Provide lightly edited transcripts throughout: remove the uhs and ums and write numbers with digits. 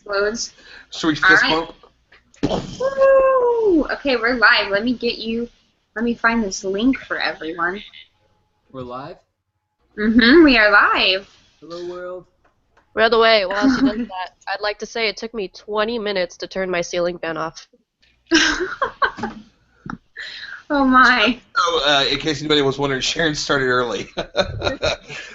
Explodes. Should we fist bump? Woo! Okay, we're live. Let me find this link for everyone. We're live? We are live. Hello, world. By the way, while she does that, I'd like to say it took me 20 minutes to turn my ceiling fan off. Oh my. Oh, in case anybody was wondering, Sharon started early.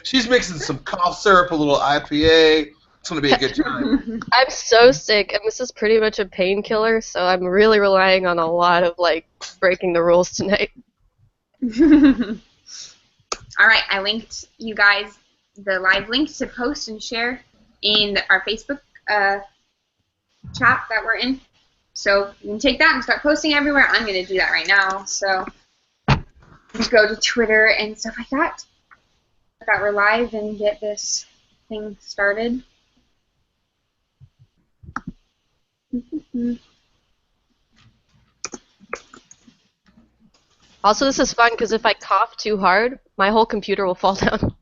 She's mixing some cough syrup, a little IPA. It's going to be a good time. I'm so sick, and this is pretty much a painkiller, so I'm really relying on a lot of, breaking the rules tonight. Alright, I linked you guys the live link to post and share in our Facebook chat that we're in. So you can take that and start posting everywhere. I'm going to do that right now. So just go to Twitter and stuff like that. That we're live and get this thing started. Also, this is fun because if I cough too hard, my whole computer will fall down.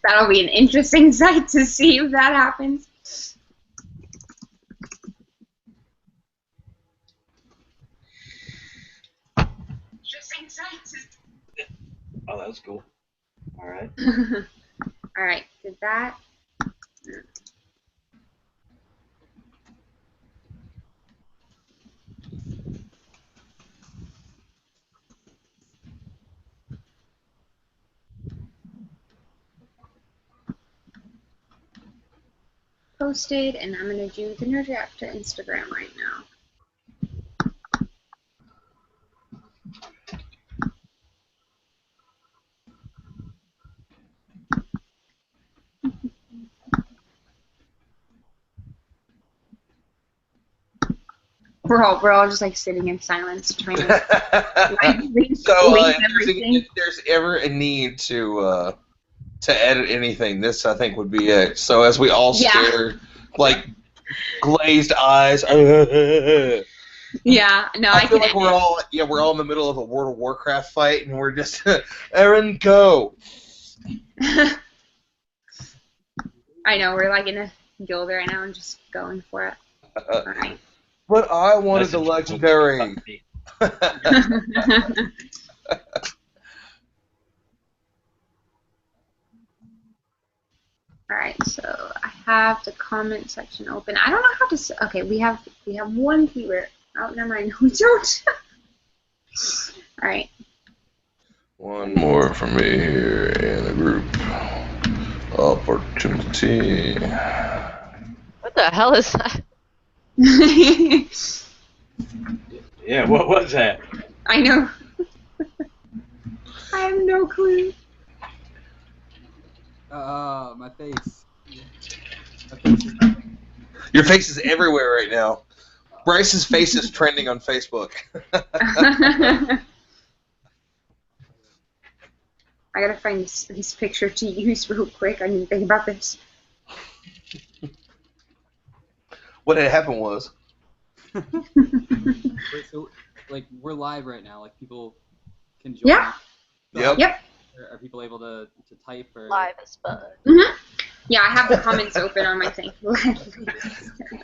That'll be an interesting sight to see if that happens. Oh, that was cool. All right. All right, did that. Posted, and I'm going to do the Nerd Reactor Instagram right now. We're all just like sitting in silence trying to So if there's ever a need to edit anything, this I think would be it. So as we all stare, like glazed eyes. Yeah, no, I feel like we're all in the middle of a World of Warcraft fight, and we're just Aaron, go. I know, we're like in a guild right now and just going for it. All right. But I wanted the legendary. Alright, so I have the comment section open. I don't know how to okay, we have one viewer. Oh, never mind. We don't. Alright. One more for me here in the group. Opportunity. What the hell is that? Yeah, what was that? I know. I have no clue. My face. Your face is everywhere right now. Bryce's face is trending on Facebook. I gotta find this picture to use real quick. I didn't think about this. What had happened was. So, we're live right now. Like, people can join. Yeah. Yep. Are people able to type or? Live as fun. Yeah, I have the comments open on my thing.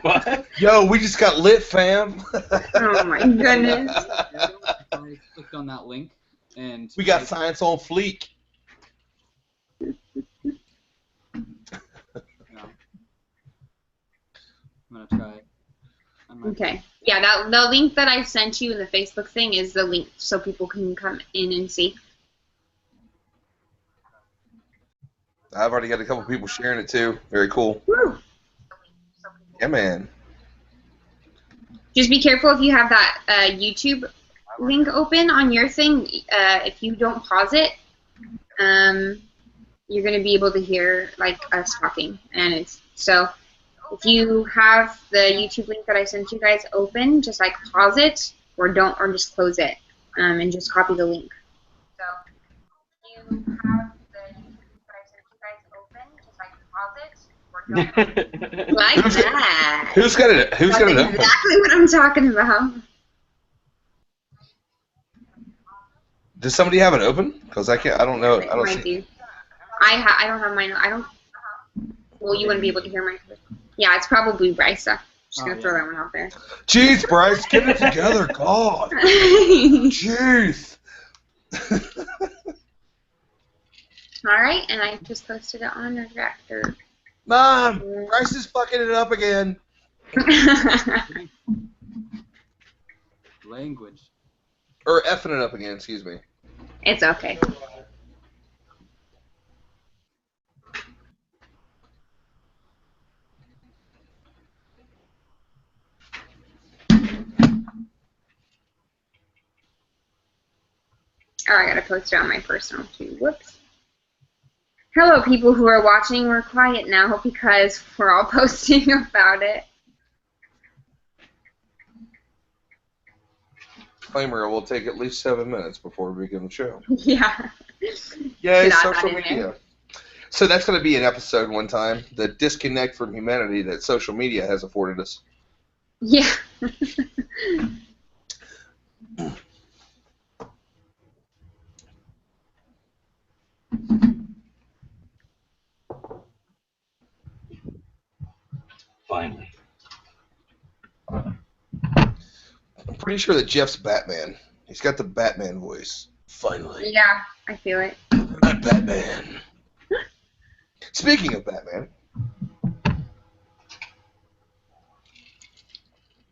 What? Yo, we just got lit, fam. Oh my goodness. I clicked on that link and. We got science on fleek. I'm gonna try. Okay. Yeah, the link that I sent you in the Facebook thing is the link so people can come in and see. I've already got a couple people sharing it too. Very cool. Woo. Yeah, man. Just be careful if you have that YouTube link open on your thing. If you don't pause it, you're gonna be able to hear like us talking, and it's so. If you have the YouTube link that I sent you guys open, just like pause it or just close it, and just copy the link. So if you have the YouTube link that I sent you guys open, just like pause it or don't. Like that. Who's got it? Who's got it open? Exactly what I'm talking about. Does somebody have it open? Because I can't. I don't know. I don't see. I don't have mine. I don't. Well, you wouldn't be able to hear mine. Yeah, it's probably Brysa. Just Oh, gonna yeah. throw that one out there. Jeez, Bryce, get it together, God. All Jeez. right, and I just posted it on the reactor. Mom, Bryce is fucking it up again. Language. Or effing it up again, excuse me. It's okay. Oh, I gotta post it on my personal too. Whoops. Hello, people who are watching. We're quiet now because we're all posting about it. Disclaimer, it will take at least 7 minutes before we begin the show. Yeah. Yay, Should add that social in media. there. So that's going to be an episode one time, the disconnect from humanity that social media has afforded us. Yeah. Finally. I'm pretty sure that Jeff's Batman. He's got the Batman voice. Finally. Yeah, I feel it. I'm Batman. Speaking of Batman,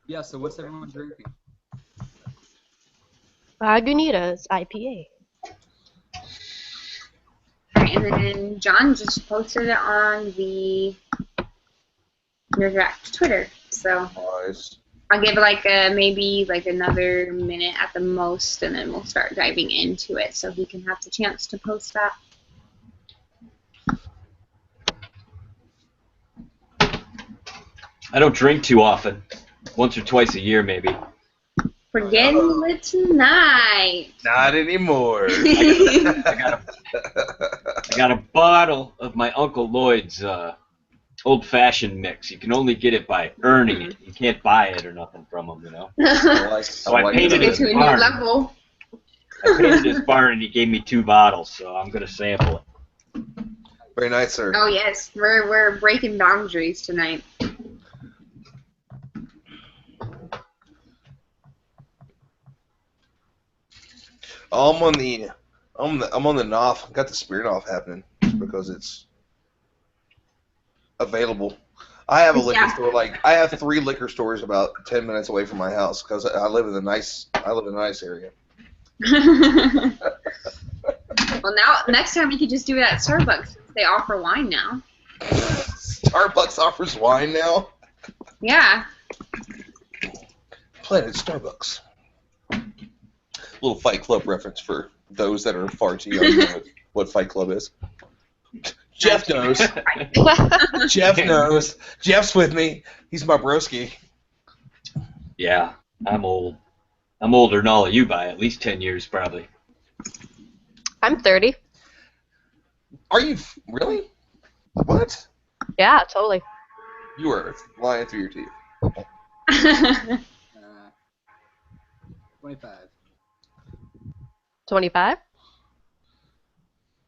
Yeah, so what's everyone drinking? Lagunitas IPA. Alright, and then John just posted it on the Nerdreact Twitter. So nice. I'll give it maybe another minute at the most, and then we'll start diving into it so he can have the chance to post that. I don't drink too often. Once or twice a year, maybe. We're getting lit tonight. Not anymore. I got a bottle of my Uncle Lloyd's old-fashioned mix. You can only get it by earning it. You can't buy it or nothing from him, you know. So I painted Get his to a new barn. level. I painted his barn, and he gave me 2 bottles, so I'm gonna sample it. Very nice, sir. Oh yes, we're breaking boundaries tonight. I'm on the Knopf. Got the Spirit off happening just because it's available. I have a liquor store. I have 3 liquor stores about 10 minutes away from my house because I live in a nice area. Well, now next time we could just do it at Starbucks. They offer wine now. Starbucks offers wine now. Yeah. Planet Starbucks. Little Fight Club reference for those that are far too young to know what Fight Club is. Jeff knows. Jeff knows. Jeff's with me. He's my broski. Yeah, I'm old. I'm older than all of you by at least 10 years, probably. I'm 30. Are you really? What? Yeah, totally. You are lying through your teeth. 25. 25?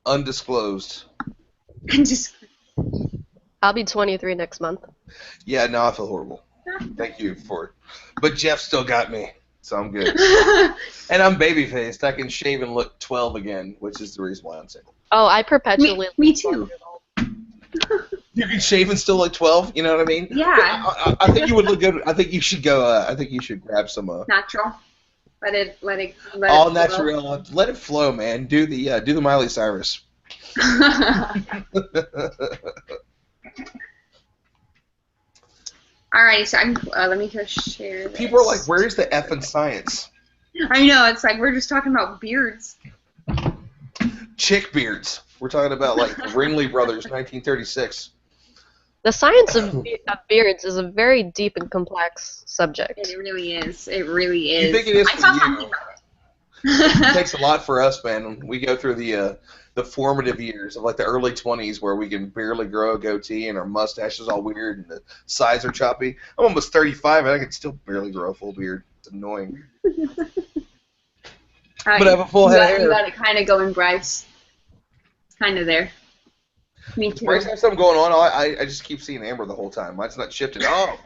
Undisclosed. I'll be 23 next month. Yeah, no, I feel horrible. Thank you for it. But Jeff still got me, so I'm good. And I'm baby-faced. I can shave and look 12 again, which is the reason why I'm single. Oh, I perpetually. Me too. You can shave and still look 12. You know what I mean? Yeah. I think you would look good. I think you should go. I think you should grab some. Natural. Let it All flow. natural. Let it flow, man. Do the Miley Cyrus. Alright, so let me just share this. People are like, "Where's the effing science?" I know, it's like we're just talking about beards. Chick beards. We're talking about like the Ringling Brothers, 1936. The science of beards is a very deep and complex subject. It really is. It really is. You think it is I for saw you? something about it. It takes a lot for us, man. We go through the formative years of like the early 20s where we can barely grow a goatee and our mustache is all weird and the sides are choppy. I'm almost 35 and I can still barely grow a full beard. It's annoying. Right. But I have a full head of hair. You got it kind of going, Bryce. It's kind of there. Me too. Bryce has something going on. I just keep seeing Amber the whole time. Mine's not shifting. Oh,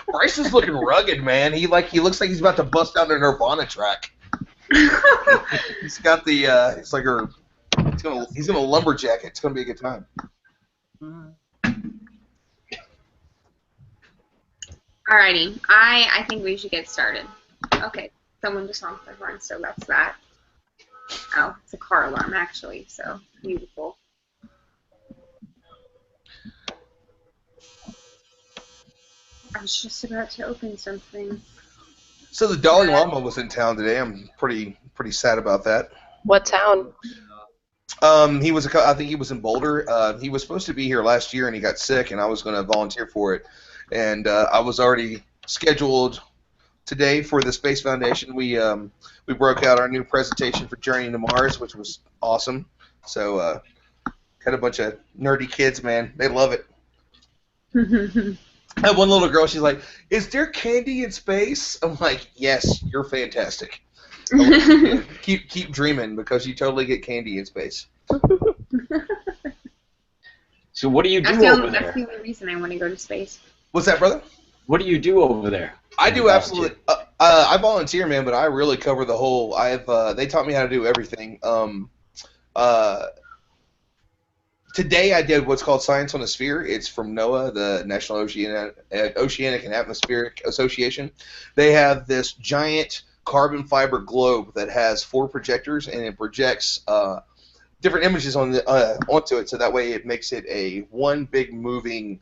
Bryce is looking rugged, man. He looks like he's about to bust out a Nirvana track. He's got the it's like he's gonna lumberjack it. It's gonna be a good time. Alrighty, I think we should get started. Okay, someone just honked their horn, so that's that. Oh, it's a car alarm actually, so beautiful. I was just about to open something. So the Dalai Lama was in town today. I'm pretty sad about that. What town? I think he was in Boulder. He was supposed to be here last year, and he got sick, and I was going to volunteer for it. And I was already scheduled today for the Space Foundation. We broke out our new presentation for Journey to Mars, which was awesome. So had a bunch of nerdy kids, man. They love it. I had one little girl. She's like, "Is there candy in space?" I'm like, "Yes, you're fantastic. Keep dreaming because you totally get candy in space." So what do you do over there? That's the only reason I want to go to space. What's that, brother? What do you do over there? I do absolutely. I volunteer, man, but I really cover the whole. They taught me how to do everything. Today I did what's called Science on a Sphere. It's from NOAA, the National Oceanic and Atmospheric Association. They have this giant carbon fiber globe that has 4 projectors, and it projects different images onto it, so that way it makes it a one big moving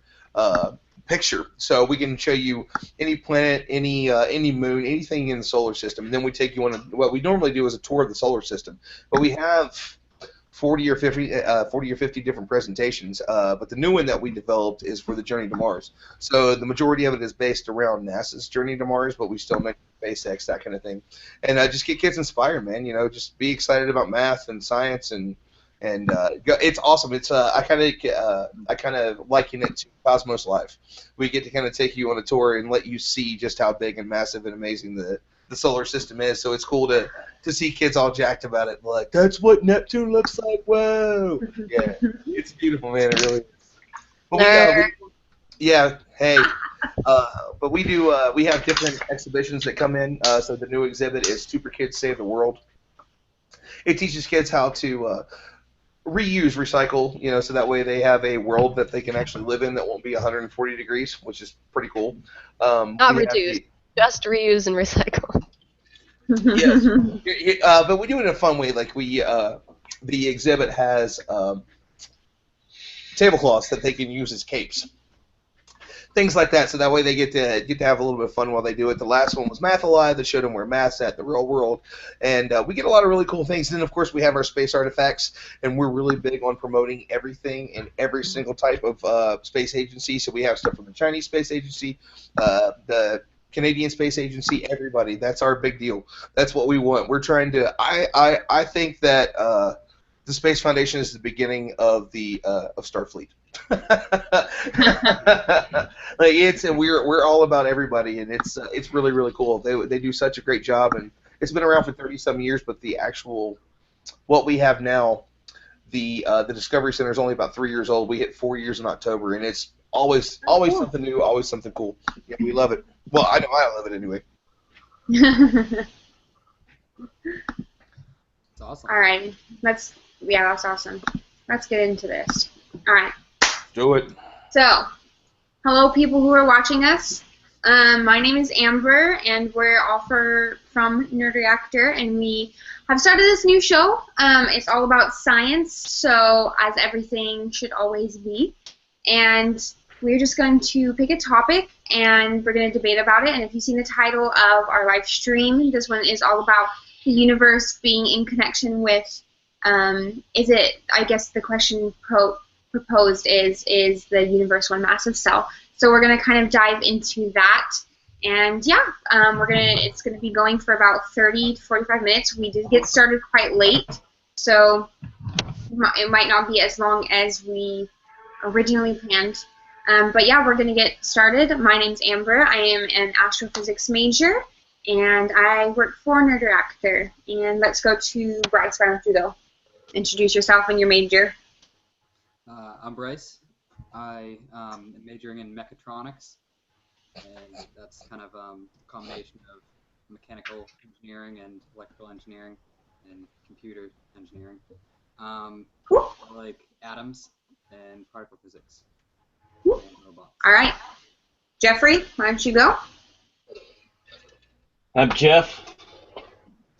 picture. So we can show you any planet, any moon, anything in the solar system. And then we take you on what we normally do is a tour of the solar system. But we have 40 or 50 different presentations. But the new one that we developed is for the Journey to Mars. So the majority of it is based around NASA's Journey to Mars, but we still make SpaceX, that kind of thing. And just get kids inspired, man. You know, just be excited about math and science and it's awesome. It's I kind of liken it to Cosmos Live. We get to kind of take you on a tour and let you see just how big and massive and amazing the solar system is. So it's cool to see kids all jacked about it, like that's what Neptune looks like. Whoa! Yeah, it's beautiful, man. It really is. But but we have different exhibitions that come in. So the new exhibit is Super Kids Save the World. It teaches kids how to reuse, recycle, you know, so that way they have a world that they can actually live in that won't be 140 degrees, which is pretty cool. Not reduce, just reuse and recycle. Yes, but we do it in a fun way. Like the exhibit has tablecloths that they can use as capes. Things like that, so that way they get to have a little bit of fun while they do it. The last one was Math Alive, that showed them where math's at, the real world, and we get a lot of really cool things. And then, of course, we have our space artifacts, and we're really big on promoting everything in every single type of space agency. So we have stuff from the Chinese Space Agency, the Canadian Space Agency, everybody. That's our big deal. That's what we want. We're trying to. I think that the Space Foundation is the beginning of the of Starfleet. We're all about everybody, and it's really, really cool. They do such a great job, and it's been around for 30-some years. But the actual what we have now, the Discovery Center is only about 3 years old. We hit 4 years in October, and it's always something new, always something cool. Yeah, we love it. Well, I know I love it anyway. It's awesome. All right, that's awesome. Let's get into this. All right. Do it. So, hello, people who are watching us. My name is Amber, and we're all from Nerd Reactor, and we have started this new show. It's all about science, so as everything should always be. And we're just going to pick a topic, and we're going to debate about it. And if you've seen the title of our live stream, this one is all about the universe being in connection with, I guess the question proposed is the universe one massive cell? So we're going to kind of dive into that, and yeah, it's going to be going for about 30 to 45 minutes. We did get started quite late, so it might not be as long as we originally planned. But yeah, we're going to get started. My name's Amber. I am an astrophysics major, and I work for Nerd Reactor. And let's go to Bryce. Why don't you go? Introduce yourself and your major. I'm Bryce. I am majoring in mechatronics, and that's kind of a combination of mechanical engineering and electrical engineering and computer engineering. Cool. I like atoms and particle physics Cool. and robots. All right. Jeffrey, why don't you go? I'm Jeff.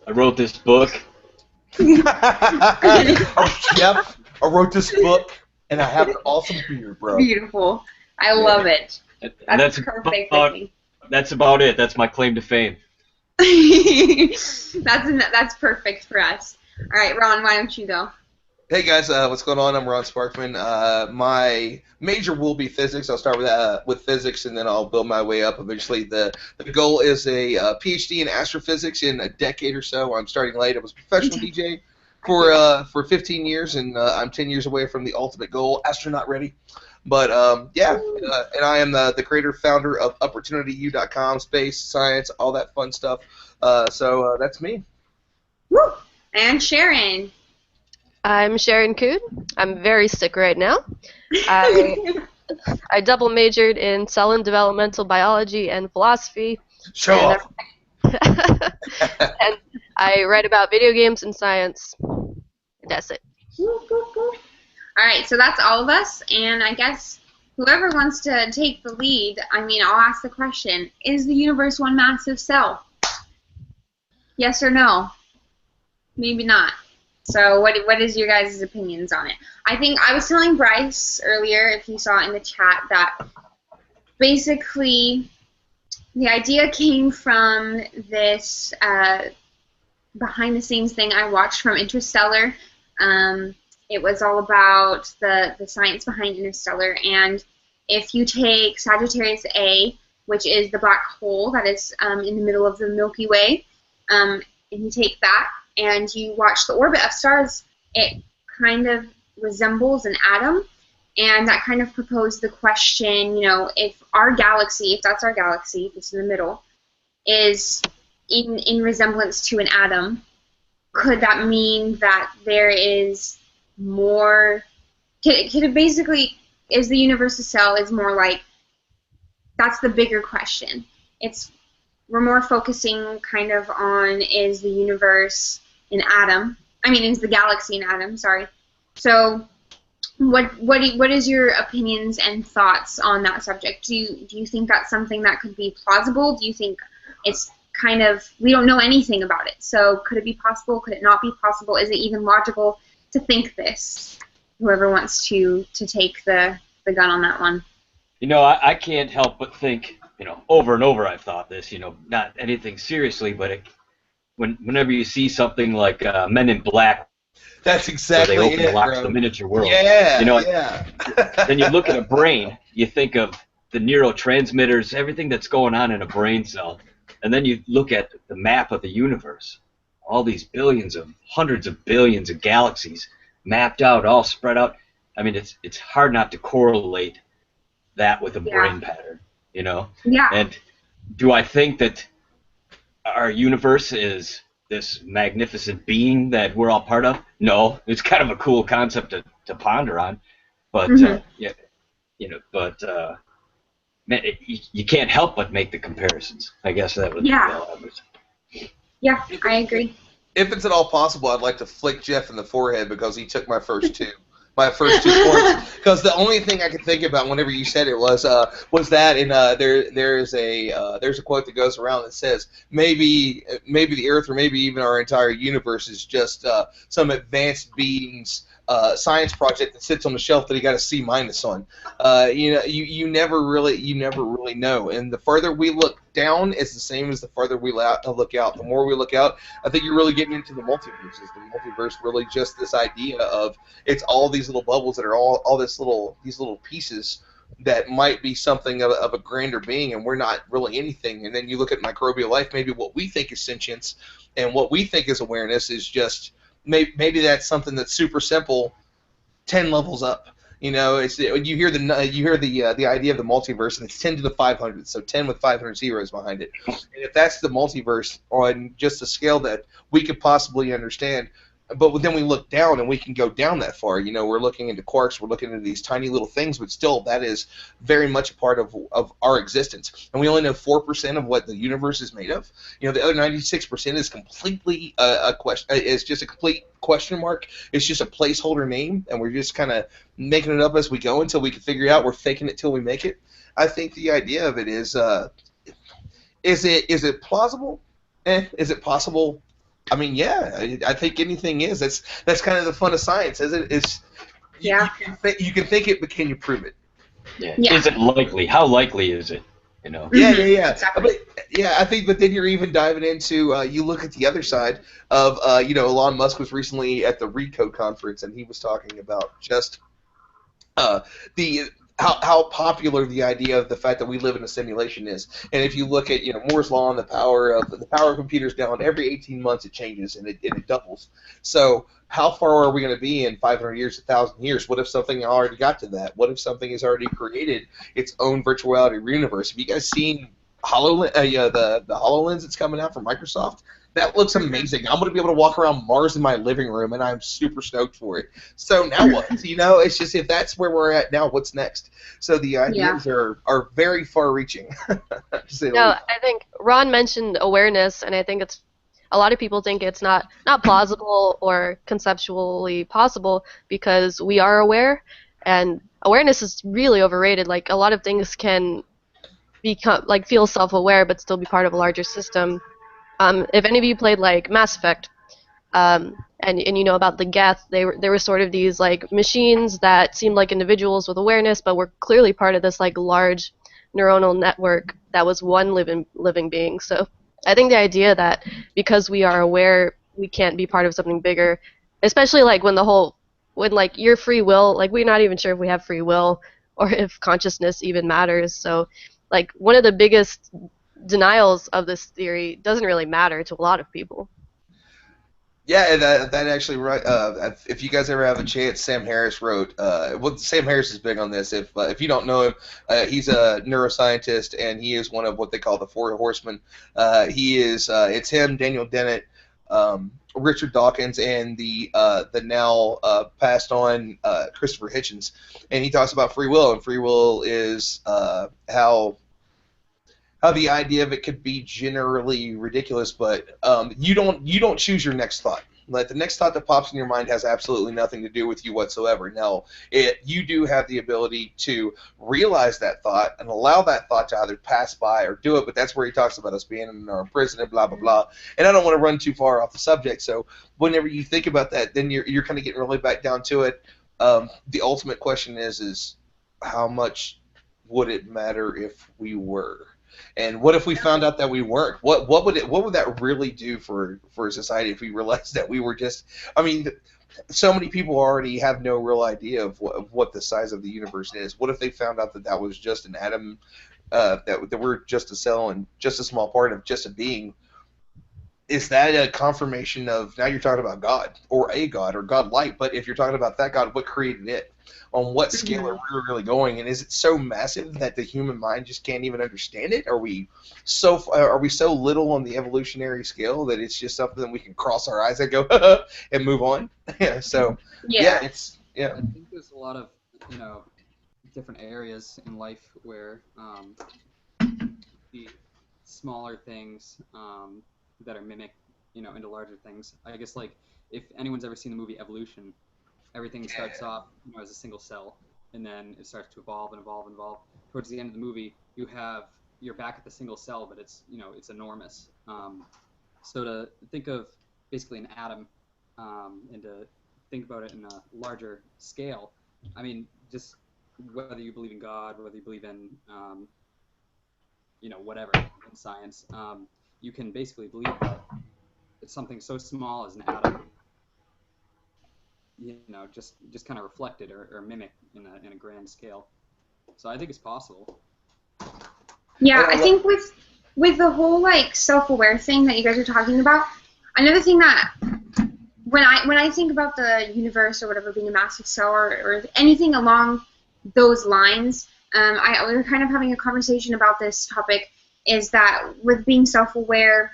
I wrote this book. I'm Jeff. I wrote this book, and I have an awesome beard, bro. Beautiful. I love it. And That's perfect, I think. That's about it. That's my claim to fame. That's perfect for us. All right, Ron, why don't you go? Hey guys, what's going on? I'm Ron Sparkman. My major will be physics. I'll start with physics, and then I'll build my way up. Eventually, the goal is a PhD in astrophysics in a decade or so. I'm starting late. I was a professional DJ for 15 years, and I'm 10 years away from the ultimate goal, astronaut ready. But and I am the creator founder of opportunityU.com, space, science, all that fun stuff. So that's me. Woo! And Sharon. I'm Sharon Coon. I'm very sick right now. I double majored in cell and developmental biology and philosophy. Show off. And I write about video games and science. That's it. All right, so that's all of us, and I guess whoever wants to take the lead, I mean, I'll ask the question, is the universe one massive cell? Yes or no? Maybe not. So what is your guys' opinions on it? I think I was telling Bryce earlier, if you saw in the chat, that basically the idea came from this behind-the-scenes thing I watched from Interstellar. It was all about the science behind Interstellar, and if you take Sagittarius A, which is the black hole that is in the middle of the Milky Way, and you take that and you watch the orbit of stars, it kind of resembles an atom, and that kind of proposed the question, you know, if our galaxy, if that's our galaxy, it's in the middle, is in resemblance to an atom, could that mean that there is more, could it basically, is the universe a cell, is more like, that's the bigger question. We're more focusing kind of on, is the universe an atom? I mean, is the galaxy an atom? Sorry. So, what is your opinions and thoughts on that subject? Do you think that's something that could be plausible? Do you think it's kind of, we don't know anything about it? So, could it be possible? Could it not be possible? Is it even logical to think this? Whoever wants to take the gun on that one. You know, I can't help but think, you know, over and over I've thought this, you know, not anything seriously, but whenever you see something like Men in Black, That's exactly where they open it, the locks bro. the miniature world. Yeah, you know, yeah. Then you look at a brain, you think of the neurotransmitters, everything that's going on in a brain cell, and then you look at the map of the universe, all these hundreds of billions of galaxies mapped out, all spread out. I mean, it's hard not to correlate that with a brain pattern, you know? Yeah. And do I think that our universe is this magnificent being that we're all part of? No, it's kind of a cool concept to ponder on, but yeah, you know, but man, you can't help but make the comparisons. I guess that was Yeah, I agree. If it's at all possible, I'd like to flick Jeff in the forehead because he took my first two. My first 2 points, because the only thing I could think about whenever you said it was that, and there's a quote that goes around that says maybe the Earth or maybe even our entire universe is just some advanced being's science project that sits on the shelf that he got a C- on. You know, you never really know, and the further we look down, it's the same as the further we look out. The more we look out, I think you're really getting into the multiverse. Is the multiverse really just this idea of it's all these little bubbles that are all these little pieces that might be something of a grander being, and we're not really anything. And then you look at microbial life, maybe what we think is sentience and what we think is awareness is just maybe that's something that's super simple, 10 levels up. You know, it's you hear the idea of the multiverse, and it's 10 to the 500, so 10 with 500 zeros behind it. And if that's the multiverse on just a scale that we could possibly understand, but then we look down and we can go down that far. You know, we're looking into quarks, we're looking into these tiny little things, but still that is very much a part of our existence. And we only know 4% of what the universe is made of. You know, the other 96% is completely a question. It's just a complete question mark. It's just a placeholder name, and we're just kind of making it up as we go until we can figure it out. We're faking it till we make it. I think the idea of it is it plausible? Is it possible? I mean, yeah, I think anything is. That's kind of the fun of science, is it? You can think it, but can you prove it? Yeah. Is it likely? How likely is it? You know. Yeah. Exactly. But I think. But then you're even diving into. You look at the other side of. Elon Musk was recently at the RECODE conference, and he was talking about just the how popular the idea of the fact that we live in a simulation is. And if you look at Moore's law and the power of computers down, every 18 months it changes and it doubles. So how far are we going to be in 500 years, 1,000 years? What if something already got to that? What if something has already created its own virtual reality universe? Have you guys seen the HoloLens that's coming out from Microsoft? That looks amazing. I'm going to be able to walk around Mars in my living room, and I'm super stoked for it. So now what? It's just if that's where we're at now, what's next? So the ideas are very far-reaching. No, I think Ron mentioned awareness, and I think it's a lot of people think it's not plausible or conceptually possible because we are aware, and awareness is really overrated. Like a lot of things can become feel self-aware but still be part of a larger system. If any of you played like Mass Effect, and you know about the Geth, they were sort of these like machines that seemed like individuals with awareness, but were clearly part of this like large neuronal network that was one living being. So I think the idea that because we are aware, we can't be part of something bigger, especially like when like your free will, like we're not even sure if we have free will or if consciousness even matters. So like one of the biggest denials of this theory doesn't really matter to a lot of people. Yeah, and that actually right. If you guys ever have a chance, Sam Harris wrote. Sam Harris is big on this. If you don't know him, he's a neuroscientist, and he is one of what they call the Four Horsemen. It's him, Daniel Dennett, Richard Dawkins, and the now passed on Christopher Hitchens, and he talks about free will, and free will is how the idea of it could be generally ridiculous, but you don't choose your next thought. Like the next thought that pops in your mind has absolutely nothing to do with you whatsoever. Now, you do have the ability to realize that thought and allow that thought to either pass by or do it, but that's where he talks about us being in our prison and blah, blah, blah. And I don't want to run too far off the subject, so whenever you think about that, then you're kind of getting really back down to it. The ultimate question is how much would it matter if we were? And what if we found out that we weren't? What would that really do for society if we realized that we were just? I mean, so many people already have no real idea of what the size of the universe is. What if they found out that was just an atom, that we're just a cell and just a small part of just a being? Is that a confirmation of now you're talking about God or a God or God-like? But if you're talking about that God, what created it? On what scale are we really going? And is it so massive that the human mind just can't even understand it? Are we so little on the evolutionary scale that it's just something that we can cross our eyes and go and move on? So I think there's a lot of different areas in life where the smaller things that are mimicked into larger things. I guess like if anyone's ever seen the movie Evolution, everything starts off as a single cell, and then it starts to evolve and evolve and evolve. Towards the end of the movie, you're back at the single cell, but it's it's enormous. So to think of basically an atom, and to think about it in a larger scale, I mean, just whether you believe in God, whether you believe in whatever in science, you can basically believe that it's something so small as an atom, just kind of reflected or mimicked in a grand scale. So I think it's possible. Yeah, I think with the whole like self-aware thing that you guys are talking about, another thing that when I think about the universe or whatever being a massive cell or anything along those lines, we were kind of having a conversation about this topic, is that with being self-aware,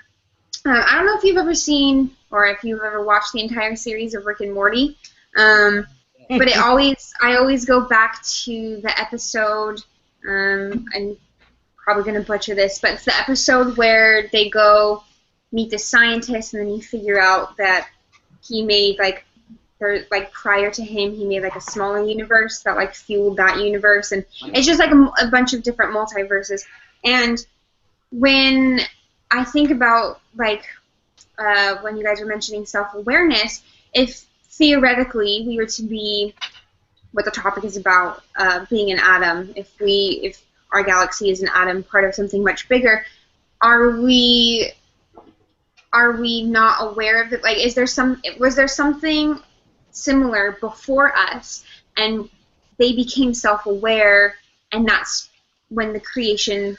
I don't know if you've ever seen or if you've ever watched the entire series of Rick and Morty. But I always go back to the episode. I'm probably gonna butcher this, but it's the episode where they go meet the scientist, and then you figure out that he made prior to him, he made like a smaller universe that like fueled that universe, and it's just like a bunch of different multiverses. And when I think about when you guys were mentioning self-awareness, if theoretically we were to be what the topic is about, being an atom, if our galaxy is an atom, part of something much bigger, are we not aware of it? Like, was there something similar before us, and they became self-aware, and that's when the creation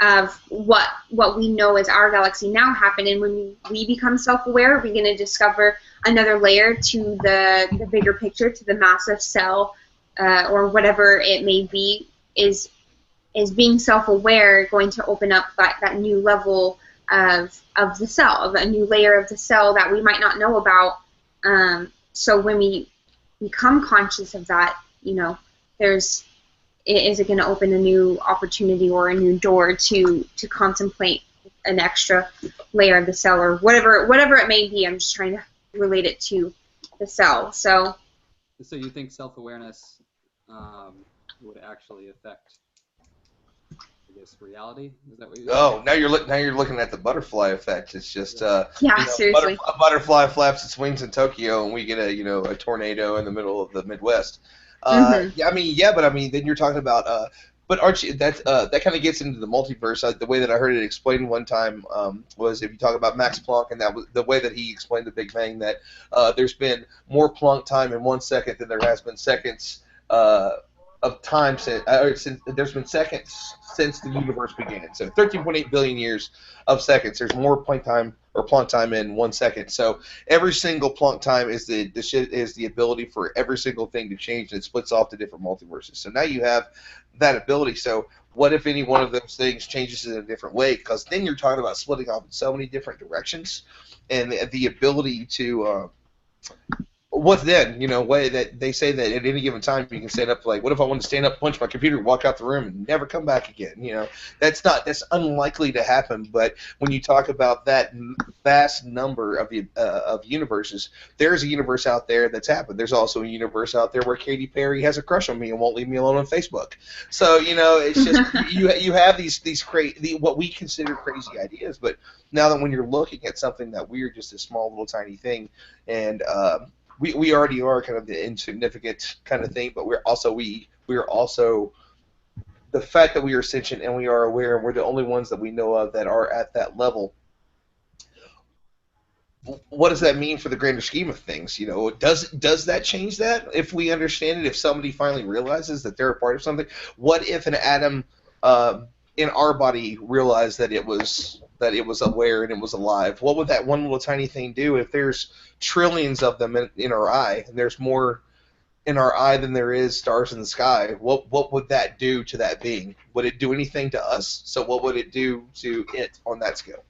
of what we know as our galaxy now happened? And when we become self-aware, are we going to discover another layer to the bigger picture, to the massive cell, or whatever it may be? Is being self-aware going to open up that new level of the cell, of a new layer of the cell that we might not know about? So when we become conscious of that, is it going to open a new opportunity or a new door to contemplate an extra layer of the cell, or whatever it may be? I'm just trying to relate it to the cell. So you think self-awareness would actually affect, I guess, reality? Is that what you're saying? Oh, now you're looking at the butterfly effect. It's just seriously. A butterfly flaps its wings in Tokyo, and we get a tornado in the middle of the Midwest. Mm-hmm. But then you're talking about but aren't you, that kind of gets into the multiverse. The way that I heard it explained one time was, if you talk about Max Planck, and that was the way that he explained the Big Bang, that there's been more Planck time in 1 second than there has been seconds of time since there's been seconds since the universe began. So 13.8 billion years of seconds. There's more Planck time in 1 second. So every single Planck time is the ability for every single thing to change, and it splits off to different multiverses. So now you have that ability. So what if any one of those things changes in a different way? Because then you're talking about splitting off in so many different directions, and the ability to what then? Way that they say that at any given time you can stand up. Like, what if I want to stand up, punch my computer, walk out the room, and never come back again? That's unlikely to happen. But when you talk about that vast number of universes, there's a universe out there that's happened. There's also a universe out there where Katy Perry has a crush on me and won't leave me alone on Facebook. So it's just you have these what we consider crazy ideas, but now that when you're looking at something that we're just a small little tiny thing, and we already are kind of the insignificant kind of thing, but we're also the fact that we are sentient and we are aware, and we're the only ones that we know of that are at that level. What does that mean for the grander scheme of things? Does that change that if we understand it? If somebody finally realizes that they're a part of something, what if an atom in our body realized that it was aware and it was alive? What would that one little tiny thing do? If there's trillions of them in our eye, and there's more in our eye than there is stars in the sky, what would that do to that being? Would it do anything to us? So what would it do to it on that scale?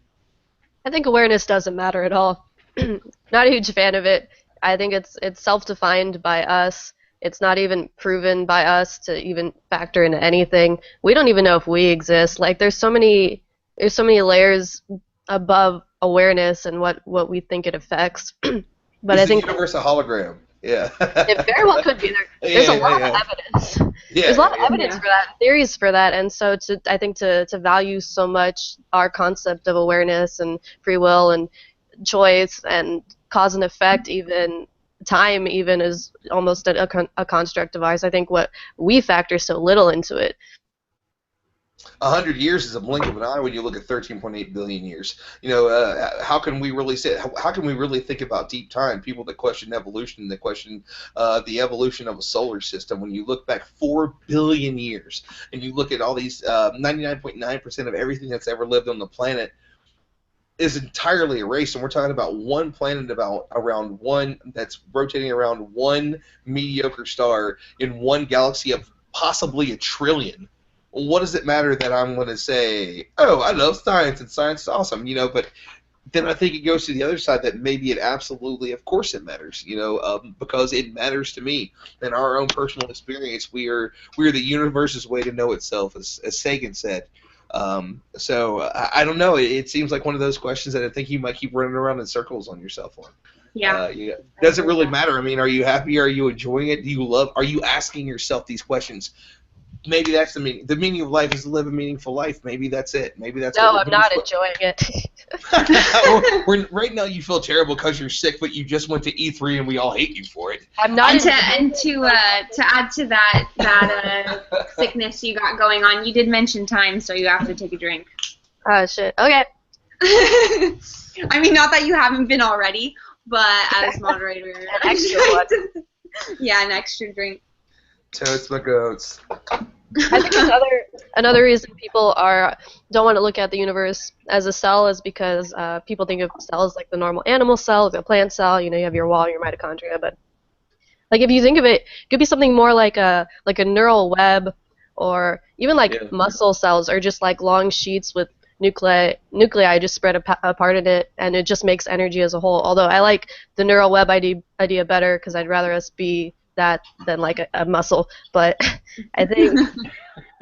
I think awareness doesn't matter at all. Not a huge fan of it. I think it's self-defined by us. It's not even proven by us to even factor into anything. We don't even know if we exist. Like, there's so many layers above awareness and what we think it affects. But I think the universe a hologram. Yeah. It very well could be. There's a lot of evidence. There's a lot of evidence for that, theories for that, and so I think to value so much our concept of awareness and free will and choice and cause and effect, even time, even is almost a construct of ours. I think what we factor so little into it. 100 years is a blink of an eye when you look at 13.8 billion years. How can we really say? How can we really think about deep time? People that question evolution, that question the evolution of a solar system. When you look back 4 billion years, and you look at all these 99.9% of everything that's ever lived on the planet is entirely erased, and we're talking about one planet around one that's rotating around one mediocre star in one galaxy of possibly a trillion. What does it matter that I'm going to say, oh, I love science and science is awesome, but then I think it goes to the other side that maybe it absolutely, of course, it matters. Because it matters to me. In our own personal experience, we are the universe's way to know itself, as Sagan said. So I don't know. It seems like one of those questions that I think you might keep running around in circles on yourself on. Yeah. Does it really matter? I mean, are you happy? Are you enjoying it? Do you love? Are you asking yourself these questions? Maybe that's the meaning. The meaning of life is to live a meaningful life. Maybe that's it. Maybe that's No, what I'm not enjoying it. Right now you feel terrible because you're sick, but you just went to E3 and we all hate you for it. I'm not. To add to that sickness you got going on, you did mention time, so you have to take a drink. Oh shit. Okay. I mean, not that you haven't been already, but as moderator, An extra one. Yeah, an extra drink. Totes my goats. I think another reason people don't want to look at the universe as a cell is because people think of cells like the normal animal cell, the plant cell. You have your wall, your mitochondria, but like if you think of it, it could be something more like a neural web, or even like muscle cells are just like long sheets with nuclei just spread apart in it, and it just makes energy as a whole. Although I like the neural web idea better because I'd rather us be that than like a muscle. But I think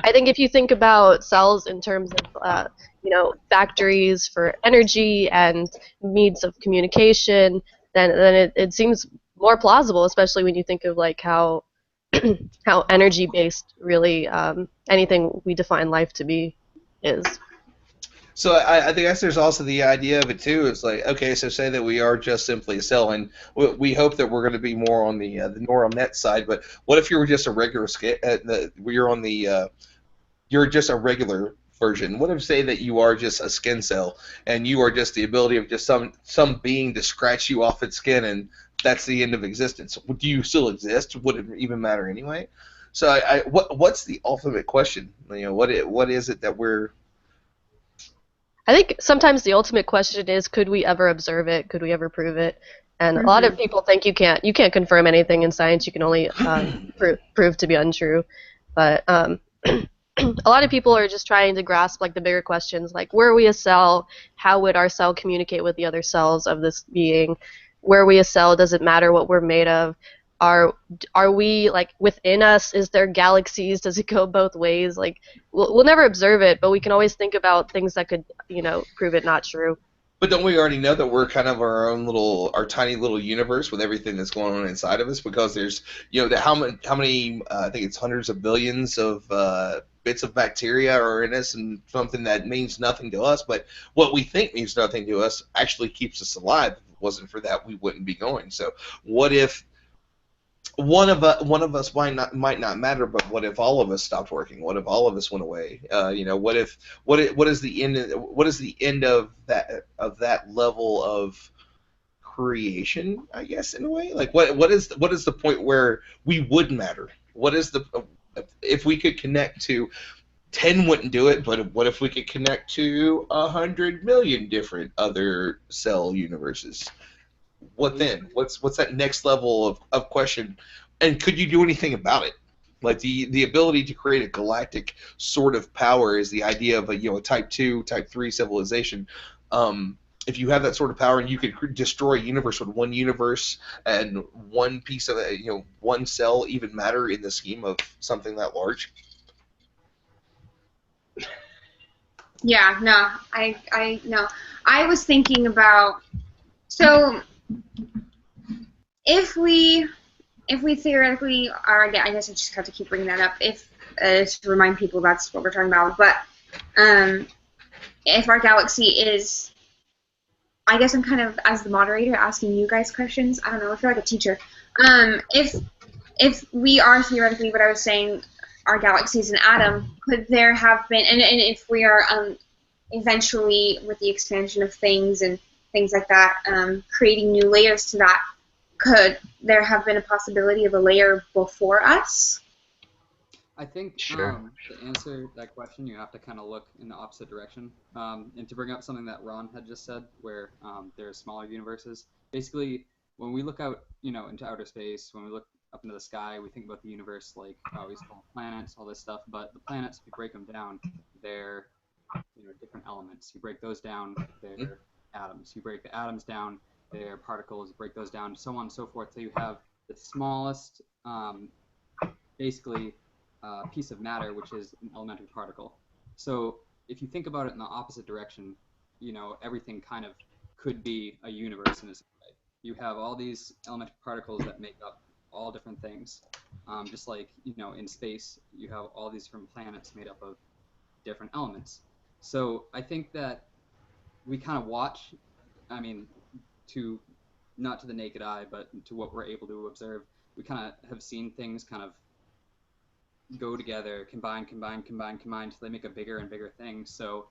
if you think about cells in terms of factories for energy and means of communication, then it seems more plausible, especially when you think of like how how energy based really anything we define life to be is. So I think there's also the idea of it too. It's like, okay, so say that we are just simply a cell, and we hope that we're going to be more on the neural net side. But what if you were just a regular you're just a regular version? What if say that you are just a skin cell, and you are just the ability of just some being to scratch you off its skin, and that's the end of existence? Do you still exist? Would it even matter anyway? So what's the ultimate question? What is it that we're... I think sometimes the ultimate question is, could we ever observe it? Could we ever prove it? And a lot of people think you can't confirm anything in science. You can only prove to be untrue. But a lot of people are just trying to grasp like the bigger questions, like were we a cell? How would our cell communicate with the other cells of this being? Were we a cell? Does it matter what we're made of? Are we like within us? Is there galaxies? Does it go both ways? Like we'll never observe it, but we can always think about things that could prove it not true. But don't we already know that we're kind of our tiny little universe with everything that's going on inside of us? Because there's, how many I think it's hundreds of billions of bits of bacteria are in us, and something that means nothing to us, but what we think means nothing to us actually keeps us alive. If it wasn't for that, we wouldn't be going. So what if one of us might not matter, but what if all of us stopped working? What if all of us went away? What is the end of that level of creation? I guess in a way, like what is the point where we would matter? What is if we could connect to 10 wouldn't do it, but what if we could connect to 100 million different other cell universes? What then? What's that next level of question? And could you do anything about it? Like the ability to create a galactic sort of power is the idea of a type 2, type 3 civilization. If you have that sort of power and you could destroy a universe, would one universe and one piece of one cell even matter in the scheme of something that large? Yeah, no, I no. I was thinking about, so if we theoretically are, again, I guess I just have to keep bringing that up, if to remind people that's what we're talking about, but if our galaxy is, I guess I'm kind of, as the moderator, asking you guys questions. I don't know, I feel like a teacher. If we are theoretically, what I was saying, our galaxy is an atom, could there have been, and if we are eventually, with the expansion of things and things like that, creating new layers to that, could there have been a possibility of a layer before us? I think Sure. to answer that question, you have to kind of look in the opposite direction. And to bring up something that Ron had just said, where there are smaller universes. Basically, when we look out, into outer space, when we look up into the sky, we think about the universe like we see planets, all this stuff. But the planets, if you break them down, they're different elements. You break those down, they're atoms. You break the atoms down, their particles, break those down, so on and so forth, so you have the smallest, basically, piece of matter, which is an elementary particle. So if you think about it in the opposite direction, everything kind of could be a universe in a way. You have all these elementary particles that make up all different things. Just like, in space, you have all these different planets made up of different elements. So I think that we kind of watch, I mean, not to the naked eye, but to what we're able to observe, we kind of have seen things kind of go together, combine, until they make a bigger and bigger thing. So,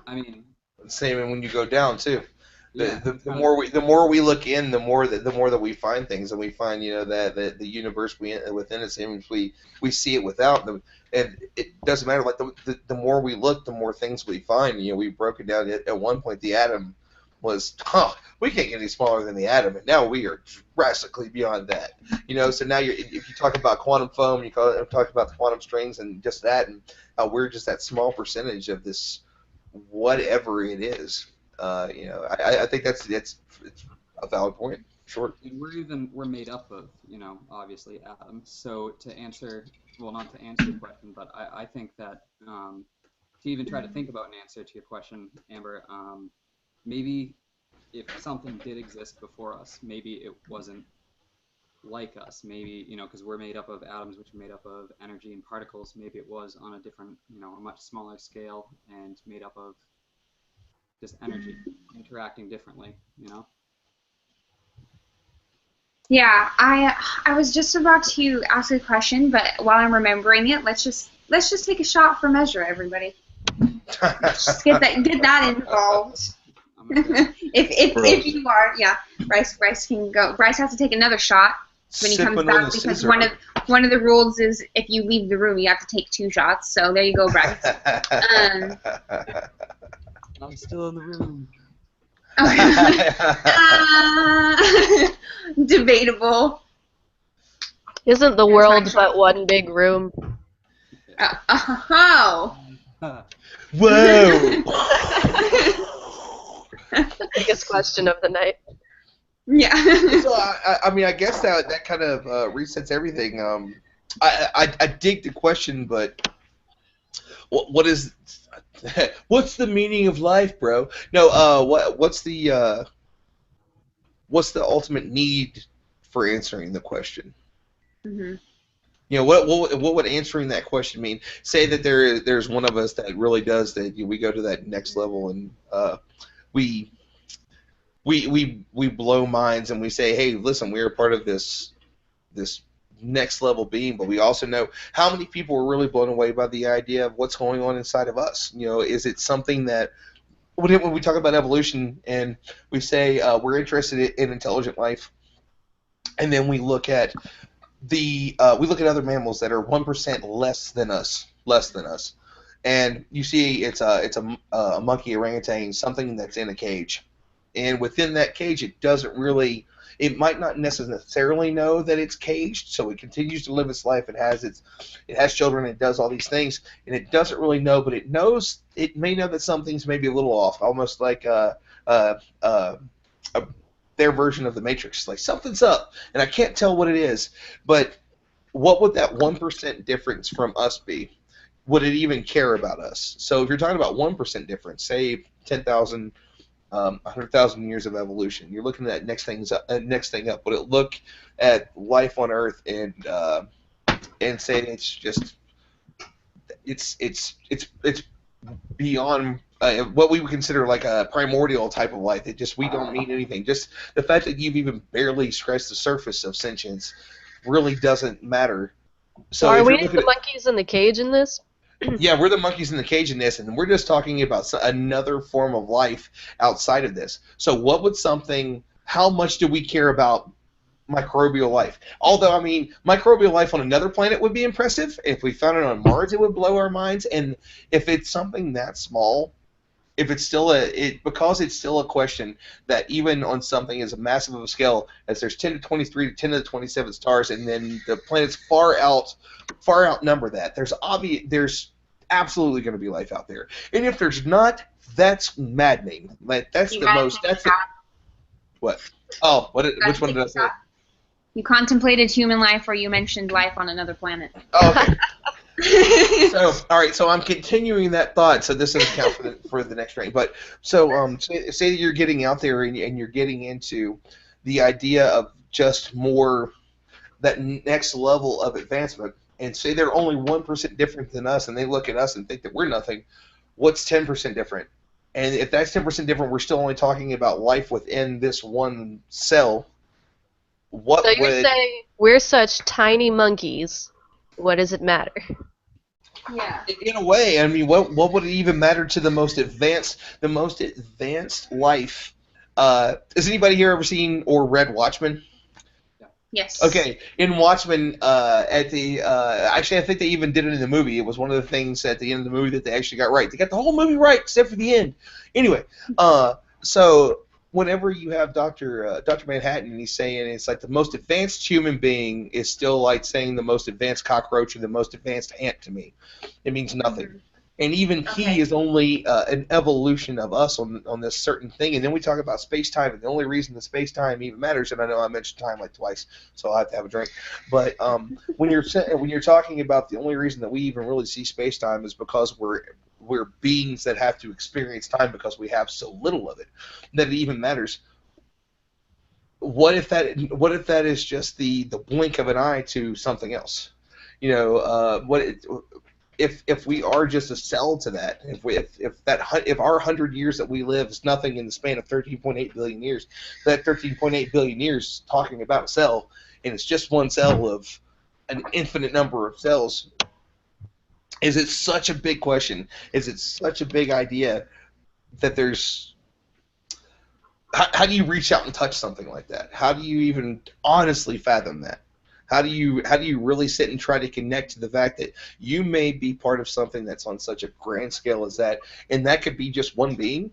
I mean, same when you go down too. Yeah, The more we look in, the more that we find things, and we find that the universe within its image, we see it without them, and it doesn't matter. Like the more we look, the more things we find. We broke it down at one point. The atom was, we can't get any smaller than the atom, and now we are drastically beyond that. So now if you talk about quantum foam, you talk about the quantum strings and just that, and we're just that small percentage of this whatever it is. I think it's a valid point. Sure. And we're made up of, obviously atoms. So to answer, well, not to answer your question, but I think that to even try to think about an answer to your question, Amber, maybe if something did exist before us, maybe it wasn't like us. Maybe, because we're made up of atoms, which are made up of energy and particles. Maybe it was on a different, a much smaller scale and made up of just energy interacting differently, Yeah, I was just about to ask a question, but while I'm remembering it, let's just take a shot for measure, everybody. Just get that involved. if you are, yeah, Bryce can go. Bryce has to take another shot when he comes back because one of the rules is if you leave the room, you have to take 2 shots. So there you go, Bryce. I'm still in the room. Debatable. Isn't the world but one big room? Oh. Whoa. Biggest question of the night. Yeah. So I guess that kind of resets everything. I dig the question, but what's the meaning of life, bro? No, what's the ultimate need for answering the question? Mm-hmm. What would answering that question mean? Say that there's one of us that really does that. We go to that next level and we blow minds and we say, hey, listen, we're a part of this next level being, but we also know how many people are really blown away by the idea of what's going on inside of us. Is it something that when we talk about evolution and we say we're interested in intelligent life, and then we look at other mammals that are 1% less than us, and you see it's a monkey, orangutan, something that's in a cage, and within that cage it might not necessarily know that it's caged, so it continues to live its life. It has children, it does all these things, and it doesn't really know, but it may know that something's maybe a little off, almost like their version of the Matrix. Like, something's up, and I can't tell what it is, but what would that 1% difference from us be? Would it even care about us? So if you're talking about 1% difference, say 10,000, 100,000 years of evolution, you're looking at next thing up. Would it look at life on Earth and say it's beyond what we would consider like a primordial type of life? We don't mean anything. Just the fact that you've even barely scratched the surface of sentience really doesn't matter. So are we the monkeys in the cage in this? Yeah, we're the monkeys in the cage in this, and we're just talking about another form of life outside of this. So how much do we care about microbial life? Although, I mean, microbial life on another planet would be impressive. If we found it on Mars, it would blow our minds. And if it's something that small, if it's still because it's still a question that even on something as massive of a scale as there's 10 to 23 to 10 to the 27 stars, and then the planets far outnumber that. There's absolutely going to be life out there. And if there's not, that's maddening. Like that's You the gotta most. take a That's the, shot. what? Oh, what? You gotta Which one take did I a say? shot. You contemplated human life, or you mentioned life on another planet. Oh, okay. So, all right. So I'm continuing that thought. So this doesn't count for the next rank. But so say that you're getting out there and you're getting into the idea of just more that next level of advancement, and say they're only 1% different than us, and they look at us and think that we're nothing. What's 10% different? And if that's 10% different, we're still only talking about life within this one cell. What So you're would saying we're such tiny monkeys. What does it matter? Yeah. in a way, I mean, what would it even matter to the most advanced life? Has anybody here ever seen or read Watchmen? Yes. Okay, in Watchmen, at the actually, I think they even did it in the movie. It was one of the things at the end of the movie that they actually got right. They got the whole movie right except for the end. Anyway, so whenever you have Dr. Manhattan, and he's saying it's like the most advanced human being is still like saying the most advanced cockroach or the most advanced ant to me. It means nothing. Mhm. And even Okay. he is only an evolution of us on this certain thing. And then we talk about space-time, and the only reason that space-time even matters, and I know I mentioned time like twice, so I'll have to have a drink. But when you're talking about the only reason that we even really see space-time is because we're beings that have to experience time because we have so little of it that it even matters. What if that is just the blink of an eye to something else? You know, if we are just a cell to that, if our 100 years that we live is nothing in the span of 13.8 billion years, that 13.8 billion years talking about a cell, and it's just one cell of an infinite number of cells. Is it such a big question? Is it such a big idea that there's how do you reach out and touch something like that? How do you even honestly fathom that? How do you really sit and try to connect to the fact that you may be part of something that's on such a grand scale as that, and that could be just one being?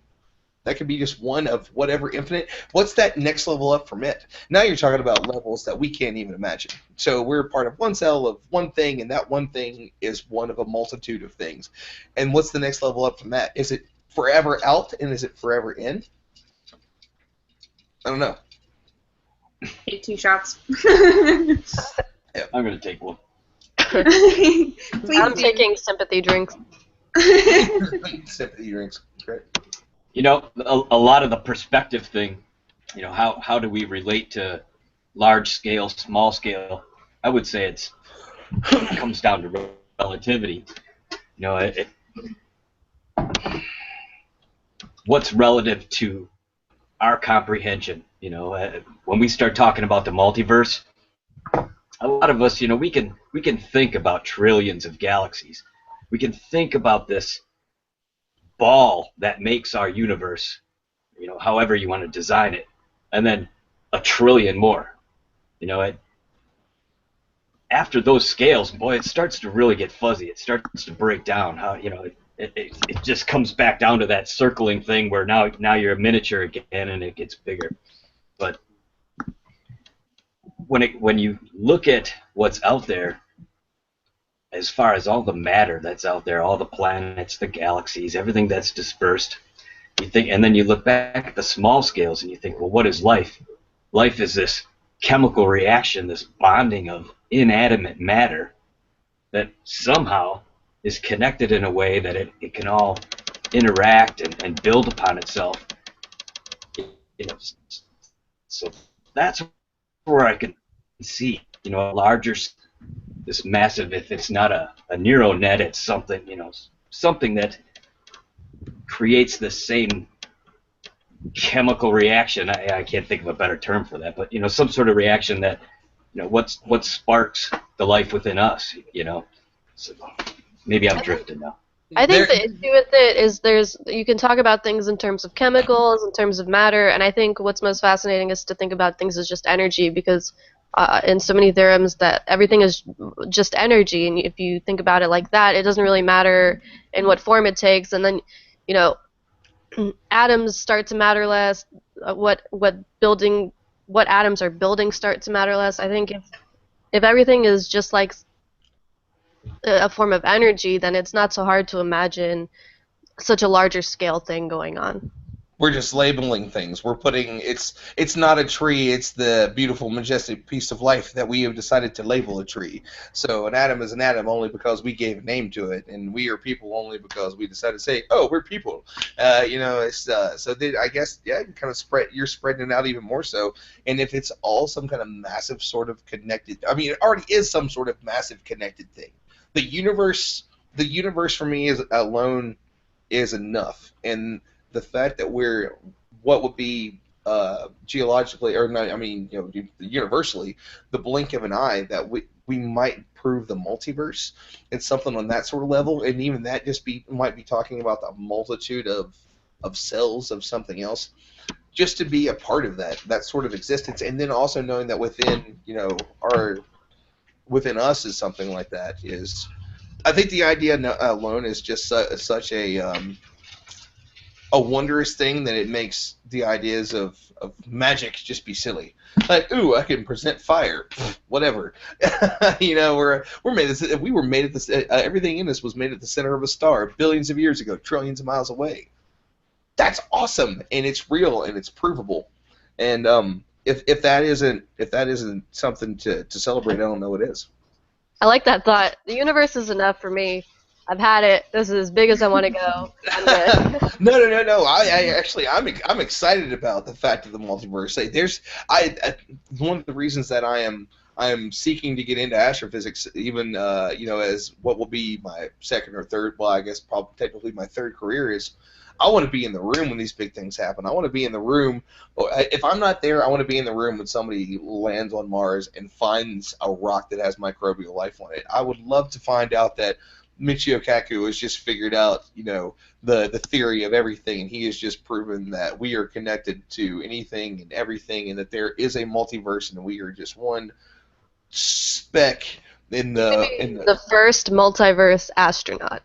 That could be just one of whatever infinite. What's that next level up from it? Now you're talking about levels that we can't even imagine. So we're part of one cell of one thing, and that one thing is one of a multitude of things. And what's the next level up from that? Is it forever out, and is it forever in? I don't know. Take 2 shots. I'm gonna take one. Please I'm do. taking sympathy drinks. Sympathy drinks. Great. You know, a lot of the perspective thing, you know, how do we relate to large scale, small scale? I would say it comes down to relativity. You know, what's relative to our comprehension? You know, when we start talking about the multiverse, a lot of us, you know, we can think about trillions of galaxies. We can think about this ball that makes our universe, you know, however you want to design it, and then a trillion more. You know, after those scales, boy, it starts to really get fuzzy. It starts to break down. How, you know, it just comes back down to that circling thing where now you're a miniature again, and it gets bigger. But when you look at what's out there, as far as all the matter that's out there, all the planets, the galaxies, everything that's dispersed, you think, and then you look back at the small scales and you think, well, what is life? Life is this chemical reaction, this bonding of inanimate matter that somehow is connected in a way that it can all interact and build upon itself. You know, so that's where I can see, you know, a larger, this massive, if it's not a neural net, it's something, you know, something that creates the same chemical reaction. I can't think of a better term for that, but, you know, some sort of reaction that, you know, what sparks the life within us, you know. So maybe I'm drifting now. I think the issue with it is you can talk about things in terms of chemicals, in terms of matter, and I think what's most fascinating is to think about things as just energy, because in so many theorems that everything is just energy, and if you think about it like that, it doesn't really matter in what form it takes, and then, you know, atoms start to matter less, what atoms are building start to matter less. I think if everything is just like a form of energy, then it's not so hard to imagine such a larger scale thing going on. We're just labeling things. We're putting it's not a tree, it's the beautiful, majestic piece of life that we have decided to label a tree. So an atom is an atom only because we gave a name to it, and we are people only because we decided to say, oh, we're people. It's so I guess yeah, kind of you're spreading it out even more so. And if it's all some kind of massive sort of connected, I mean, it already is some sort of massive connected thing. The universe for me is alone is enough, and the fact that we're what would be geologically, or not, I mean, universally, the blink of an eye, that we might prove the multiverse and something on that sort of level, and even that might be talking about the multitude of cells of something else, just to be a part of that sort of existence, and then also knowing that within us is something like that is. I think the idea alone is just such a wondrous thing that it makes the ideas of magic just be silly. Like, ooh, I can present fire, whatever. We're made. We were made at this. Everything in us was made at the center of a star billions of years ago, trillions of miles away. That's awesome, and it's real, and it's provable. And if that isn't something to celebrate, I don't know what is. I like that thought. The universe is enough for me. I've had it. This is as big as I want to go. I'm good. No. I'm excited about the fact of the multiverse. One of the reasons that I am seeking to get into astrophysics, even as what will be my second or third, well, I guess probably technically my third career, is I want to be in the room when these big things happen. I want to be in the room. If I'm not there, I want to be in the room when somebody lands on Mars and finds a rock that has microbial life on it. I would love to find out that Michio Kaku has just figured out, the theory of everything, and he has just proven that we are connected to anything and everything, and that there is a multiverse, and we are just one speck in the first multiverse astronaut.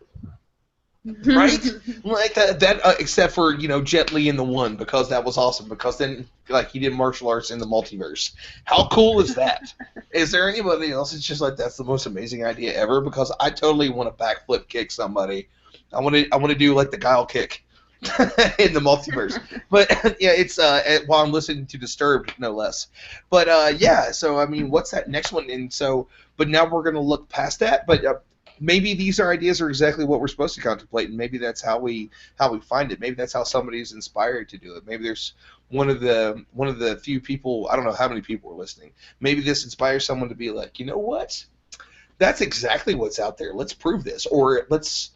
Right? Like that except for, Jet Li in the one, because that was awesome, because then, like, he did martial arts in the multiverse. How cool is that? Is there anybody else that's just like, that's the most amazing idea ever? Because I totally want to backflip kick somebody. I want to do, like, the Guile kick in the multiverse. But, yeah, it's while I'm listening to Disturbed, no less. But, yeah, so, I mean, what's that next one? And so, but now we're going to look past that, but maybe these ideas are exactly what we're supposed to contemplate, and maybe that's how we find it. Maybe that's how somebody's inspired to do it. Maybe there's one of the few people, I don't know how many people are listening. Maybe this inspires someone to be like, you know what? That's exactly what's out there. Let's prove this, or let's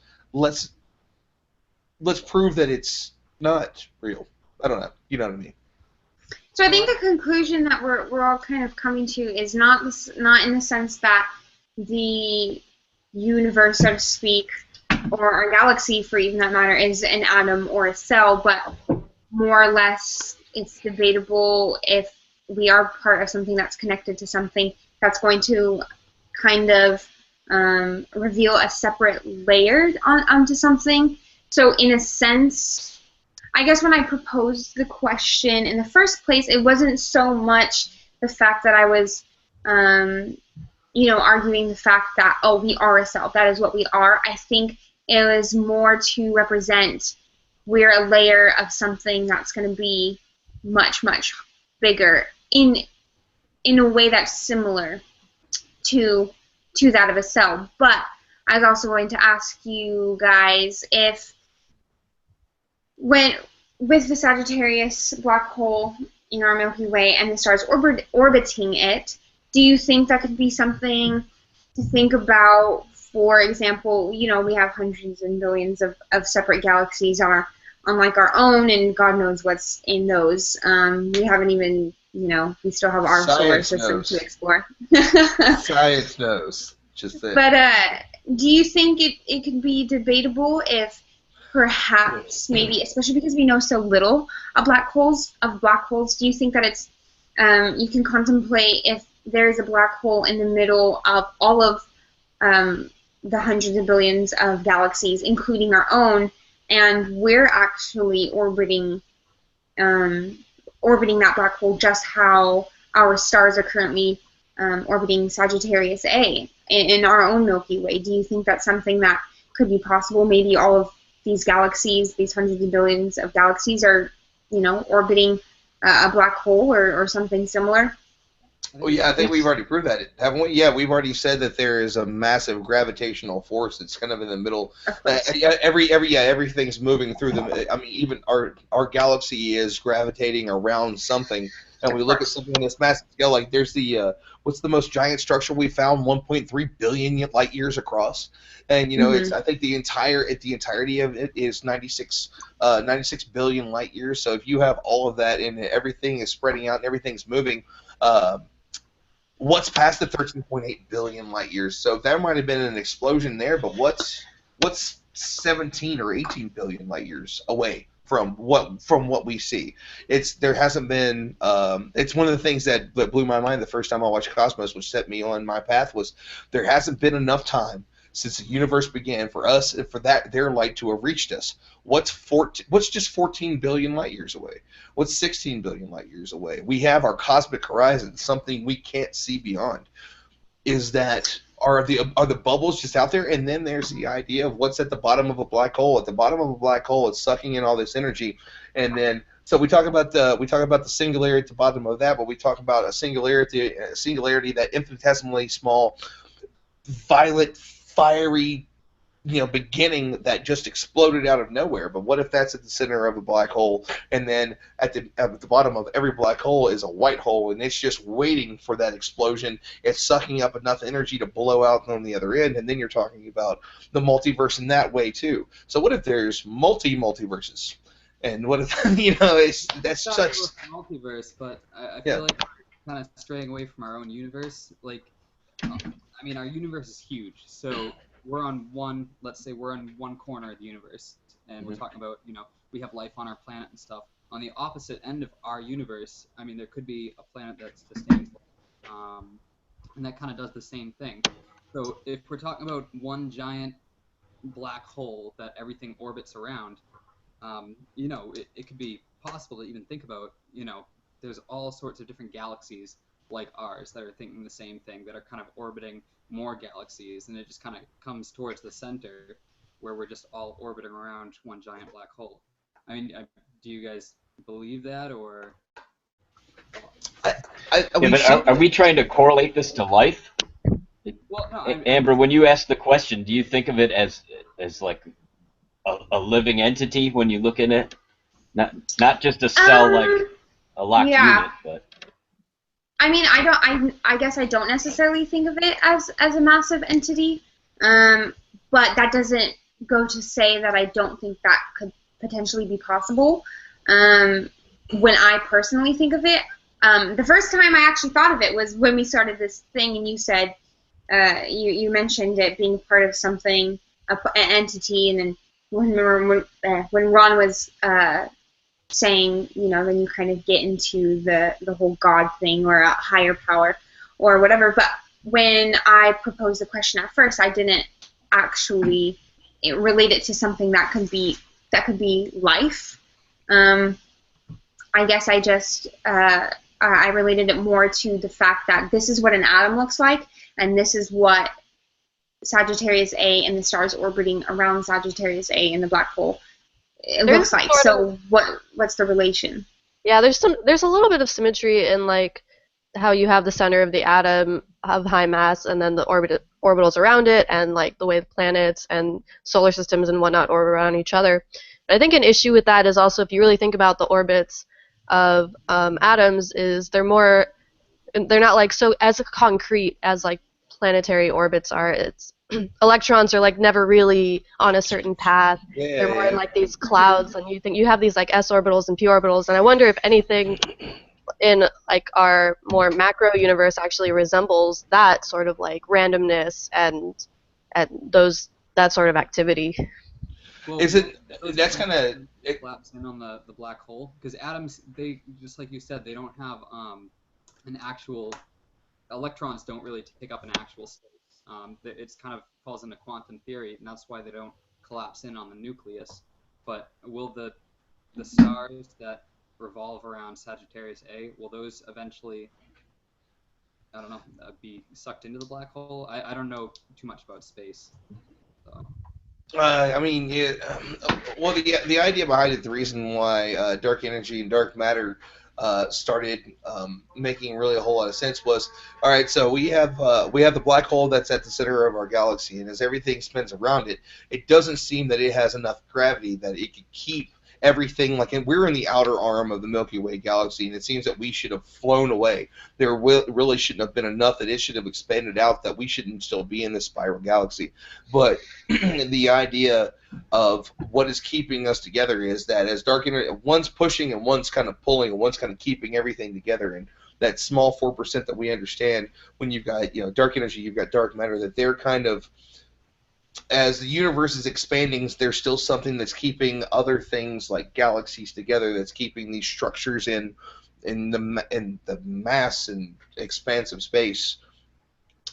prove that it's not real. I don't know. You know what I mean? So I think the conclusion that we're all kind of coming to is not in the sense that the universe, so to speak, or our galaxy, for even that matter, is an atom or a cell, but more or less it's debatable if we are part of something that's connected to something that's going to kind of reveal a separate layer onto something. So in a sense, I guess when I proposed the question in the first place, it wasn't so much the fact that I was arguing the fact that, oh, we are a cell, that is what we are. I think it was more to represent we're a layer of something that's going to be much, much bigger in a way that's similar to that of a cell. But I was also going to ask you guys if, with the Sagittarius black hole in our Milky Way and the stars orbiting it, do you think that could be something to think about? For example, we have hundreds and billions of separate galaxies unlike our own, and God knows what's in those. We haven't even, we still have our solar system to explore. Science knows. Just that. But do you think it could be debatable if perhaps, maybe, especially because we know so little of black holes, do you think that it's you can contemplate if there is a black hole in the middle of all of the hundreds of billions of galaxies, including our own, and we're actually orbiting that black hole, just how our stars are currently orbiting Sagittarius A in our own Milky Way. Do you think that's something that could be possible? Maybe all of these galaxies, these hundreds of billions of galaxies, are, orbiting a black hole or something similar? Well, yeah, I think we've already proved that, haven't we? Yeah, we've already said that there is a massive gravitational force that's kind of in the middle. Everything's moving through them. I mean, even our galaxy is gravitating around something, and we look at something on this massive scale. Like there's the what's the most giant structure we found? 1.3 billion light years across, and it's I think the entirety of it is 96 billion light years. So if you have all of that and everything is spreading out and everything's moving. What's past the 13.8 billion light years? So there might have been an explosion there, but what's 17 or 18 billion light years away from what we see? There hasn't been. It's one of the things that blew my mind the first time I watched Cosmos, which set me on my path, was there hasn't been enough time since the universe began for us and for their light to have reached us. What's just 14 billion light years away? What's 16 billion light years away? We have our cosmic horizon, something we can't see beyond. Are the bubbles just out there? And then there's the idea of what's at the bottom of a black hole. At the bottom of a black hole, it's sucking in all this energy, and then so we talk about the singularity at the bottom of that, but we talk about a singularity that infinitesimally small, violet, fiery, beginning that just exploded out of nowhere. But what if that's at the center of a black hole, and then at the bottom of every black hole is a white hole, and it's just waiting for that explosion. It's sucking up enough energy to blow out on the other end, and then you're talking about the multiverse in that way too. So what if there's multiverses? And what if that's such multiverse? But I feel like we're kind of straying away from our own universe. Like, I mean, our universe is huge, so we're on let's say we're on one corner of the universe, and we're talking about, we have life on our planet and stuff. On the opposite end of our universe, I mean, there could be a planet that sustains life, and that kind of does the same thing. So if we're talking about one giant black hole that everything orbits around, it could be possible to even think about, there's all sorts of different galaxies like ours that are thinking the same thing, that are kind of orbiting more galaxies, and it just kind of comes towards the center where we're just all orbiting around one giant black hole. I mean, do you guys believe that, or? Are we trying to correlate this to life? Well, no, Amber, when you ask the question, do you think of it as like a living entity when you look at it? Not just a cell like a locked unit, but. I mean, I guess I don't necessarily think of it as a massive entity, but that doesn't go to say that I don't think that could potentially be possible. When I personally think of it, the first time I actually thought of it was when we started this thing, and you said, you mentioned it being part of something, an entity, and then when Ron was saying, then you kind of get into the whole God thing or a higher power or whatever. But when I proposed the question at first, I didn't actually relate it to something that could be life. I guess I just I related it more to the fact that this is what an atom looks like, and this is what Sagittarius A and the stars orbiting around Sagittarius A and the black hole looks like. So what's the relation? Yeah, there's a little bit of symmetry in like how you have the center of the atom of high mass, and then the orbitals around it, and like the way the planets and solar systems and whatnot orbit around each other. But I think an issue with that is also, if you really think about the orbits of atoms, is they're not like so as concrete as like planetary orbits are. It's electrons are like never really on a certain path. They're more in like these clouds, and you have these like s orbitals and p orbitals, and I wonder if anything in like our more macro universe actually resembles that sort of like randomness and that sort of activity. Well, that's kind of collapse in on the black hole, because atoms, they just like you said, they don't have an actual, electrons don't really take up an actual space. It's kind of falls into quantum theory, and that's why they don't collapse in on the nucleus. But will the stars that revolve around Sagittarius A, will those eventually I don't know, be sucked into the black hole. I don't know too much about space. So. I mean, well, the idea behind it, the reason why dark energy and dark matter started making really a whole lot of sense was, all right, so we have the black hole that's at the center of our galaxy, and as everything spins around it, it doesn't seem that it has enough gravity that it could keep everything like, and we're in the outer arm of the Milky Way galaxy, and it seems that we should have flown away. There really shouldn't have been enough that it should have expanded out, that we shouldn't still be in this spiral galaxy. But the idea of what is keeping us together is that as dark energy, one's pushing and one's kind of pulling and one's kind of keeping everything together. And that small 4% that we understand, when you've got dark energy, you've got dark matter, that they're kind of, as the universe is expanding, there's still something that's keeping other things like galaxies together, that's keeping these structures in the mass and expansive space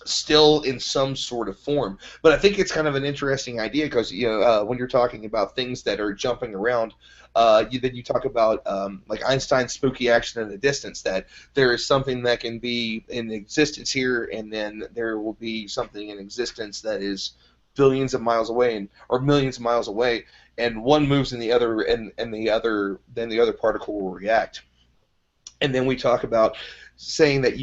still in some sort of form. But I think it's kind of an interesting idea because when you're talking about things that are jumping around, then you talk about like Einstein's spooky action in the distance, that there is something that can be in existence here, and then there will be something in existence that is billions of miles away or millions of miles away, and one moves in the other, and the other particle will react. And then we talk about saying that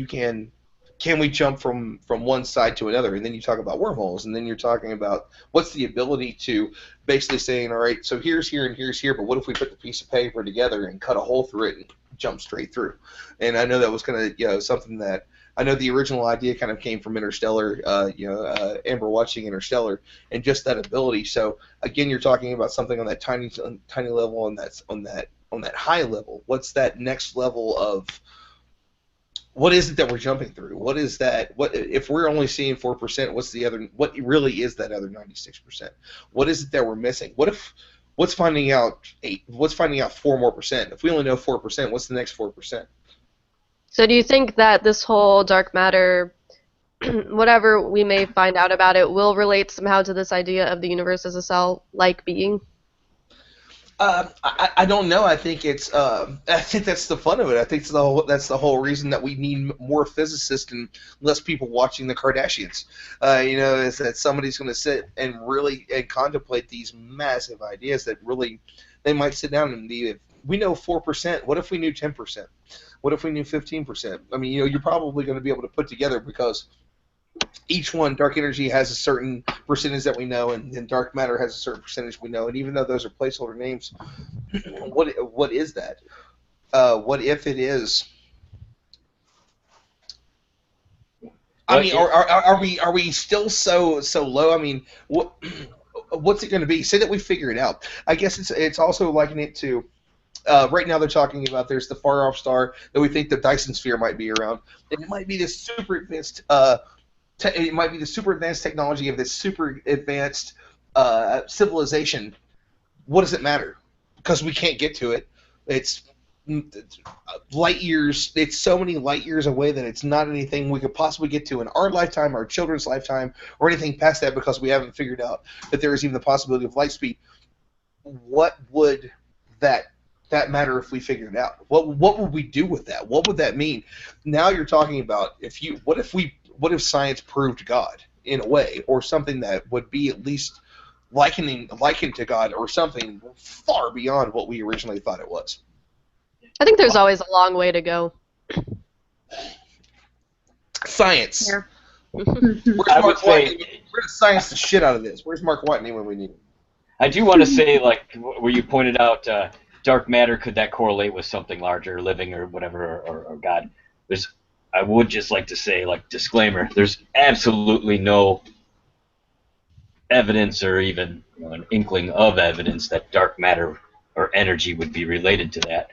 can we jump from one side to another? And then you talk about wormholes, and then you're talking about what's the ability to basically saying, all right, so here's here and here's here, but what if we put the piece of paper together and cut a hole through it and jump straight through? And I know that was kind of something that I know the original idea kind of came from Interstellar, Amber watching Interstellar, and just that ability. So again, you're talking about something on that tiny level, and that's on that high level. What's that next level of? What is it that we're jumping through? What is that? What if we're only seeing 4%? What's the other? What really is that other 96%? What is it that we're missing? What's finding out 8? What's finding out 4 more percent? If we only know 4%, what's the next 4%? So do you think that this whole dark matter, whatever we may find out about it, will relate somehow to this idea of the universe as a cell-like being? I don't know. I think I think that's the fun of it. I think that's the whole reason that we need more physicists and less people watching the Kardashians. Is that somebody's going to sit and really contemplate these massive ideas that really they might sit down and we know 4%. What if we knew 10%? What if we knew 15%? I mean, you're probably going to be able to put together, because each one, dark energy has a certain percentage that we know, and dark matter has a certain percentage we know. And even though those are placeholder names, what is that? What if it is? I mean, are we still so low? I mean, what's it going to be? Say that we figure it out. I guess it's also likening it to. Right now they're talking about there's the far off star that we think the Dyson sphere might be around. And it might be this super advanced. It might be the super advanced technology of this super advanced civilization. What does it matter? Because we can't get to it. It's light years. It's so many light years away that it's not anything we could possibly get to in our lifetime, our children's lifetime, or anything past that, because we haven't figured out that there is even the possibility of light speed. What would that matter if we figured it out? What would we do with that? What would that mean? Now you're talking about what if science proved God in a way, or something that would be at least likened to God, or something far beyond what we originally thought it was? I think there's always a long way to go. Science. Yeah. Where's Mark Watney? We're gonna science the shit out of this. Where's Mark Watney when we need him? I do want to say, like, where you pointed out dark matter, could that correlate with something larger, living, or whatever, or God? I would just like to say, like, disclaimer, there's absolutely no evidence, or even an inkling of evidence, that dark matter or energy would be related to that.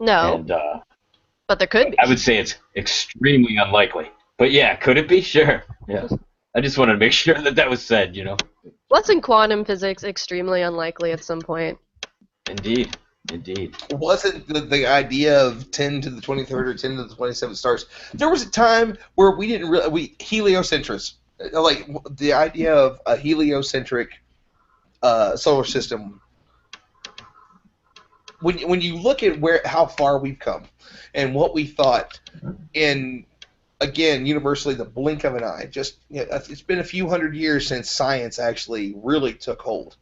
No, And but there could be. I would say it's extremely unlikely. But yeah, could it be? Sure. Yeah. I just wanted to make sure that was said, What's in quantum physics extremely unlikely at some point? Indeed. Indeed. Wasn't the idea of 10 to the 23rd or 10 to the 27th stars? There was a time where we didn't really heliocentric, like the idea of a heliocentric solar system. when you look at how far we've come and what we thought in, again, universally, the blink of an eye. Just it's been a few hundred years since science actually really took hold.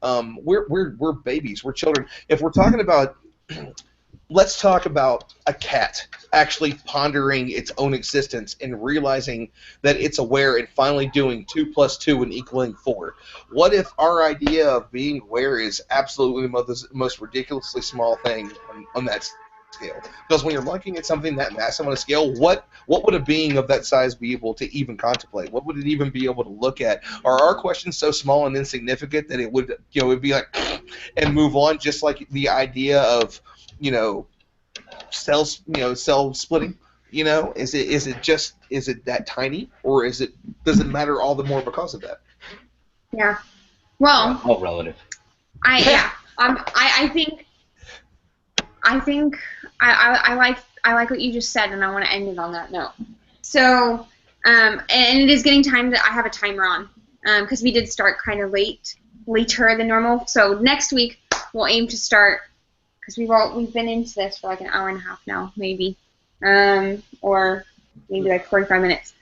We're babies. We're children. If we're talking about, let's talk about a cat actually pondering its own existence and realizing that it's aware and finally doing 2 + 2 and equaling 4. What if our idea of being aware is absolutely the most ridiculously small thing on that scale? Because when you're looking at something that massive on a scale, what would a being of that size be able to even contemplate? What would it even be able to look at? Are our questions so small and insignificant that it would, it'd be like and move on, just like the idea of, cell splitting? Is it that tiny, or does it matter all the more because of that? Yeah. Well, All relative. I think I like what you just said, and I want to end it on that note. So, and it is getting time that I have a timer on, because we did start kind of later than normal. So next week we'll aim to start, because we've been into this for like an hour and a half now, maybe, or maybe like 45 minutes.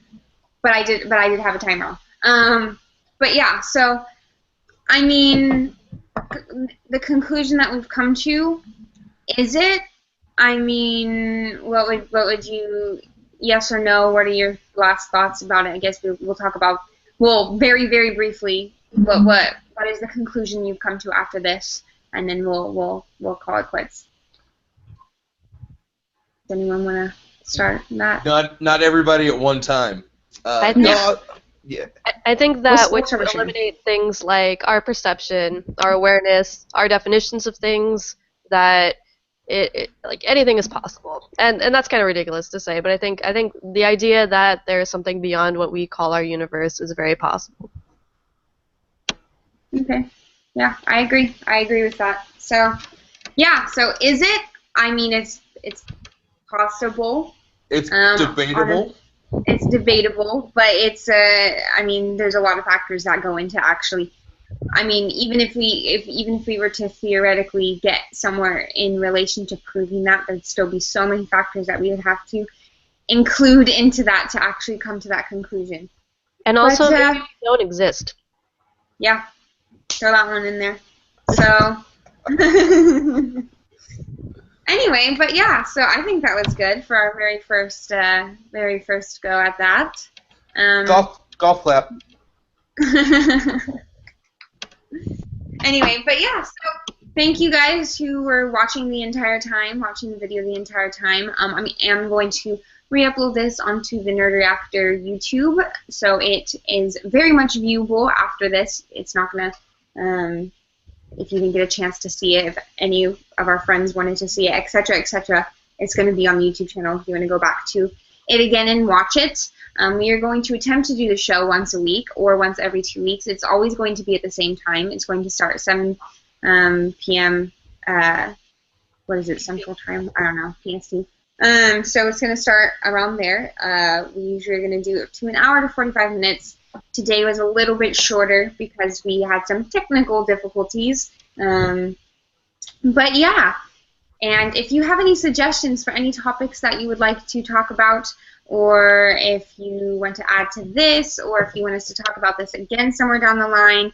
But I did have a timer on. But yeah, so I mean, the conclusion that we've come to, is it? I mean, what would you, yes or no? What are your last thoughts about it? I guess we'll talk about, well, very, very briefly, what is the conclusion you've come to after this, and then we'll call it quits. Does anyone want to start that? Not everybody at one time. Yeah. I think that We'll would start with Sharon. eliminate things like our perception, our awareness, our definitions of things, that like anything is possible. And that's kind of ridiculous to say, but I think the idea that there's something beyond what we call our universe is very possible. Okay. Yeah, I agree. I agree with that. So, yeah. So, is it? I mean, it's possible. It's debatable. It's debatable, but it's I mean, there's a lot of factors that go into actually. I mean, even if we were to theoretically get somewhere in relation to proving that, there'd still be so many factors that we would have to include into that to actually come to that conclusion. And also, maybe we don't exist. Yeah, throw that one in there. So, anyway, but yeah, so I think that was good for our very first go at that. Golf clap. Anyway, but yeah, so thank you guys who were watching the video the entire time. I am going to re-upload this onto the Nerd Reactor YouTube, so it is very much viewable after this. It's not gonna, if you didn't get a chance to see it, if any of our friends wanted to see it, etc., etc., it's going to be on the YouTube channel if you want to go back to it again and watch it. We are going to attempt to do the show once a week or once every 2 weeks. It's always going to be at the same time. It's going to start at 7 p.m. What is it, Central Time? I don't know, PST. So it's going to start around there. We usually are going to do up to an hour to 45 minutes. Today was a little bit shorter because we had some technical difficulties. But yeah, and if you have any suggestions for any topics that you would like to talk about, or if you want to add to this, or if you want us to talk about this again somewhere down the line,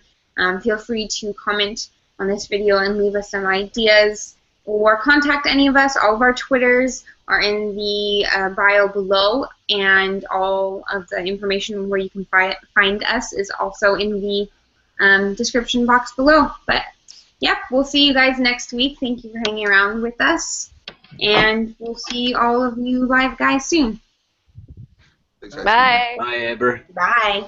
feel free to comment on this video and leave us some ideas, or contact any of us. All of our Twitters are in the bio below, and all of the information where you can find us is also in the description box below. But yep, we'll see you guys next week. Thank you for hanging around with us, and we'll see all of you live guys soon. Bye. Bye, Amber. Bye.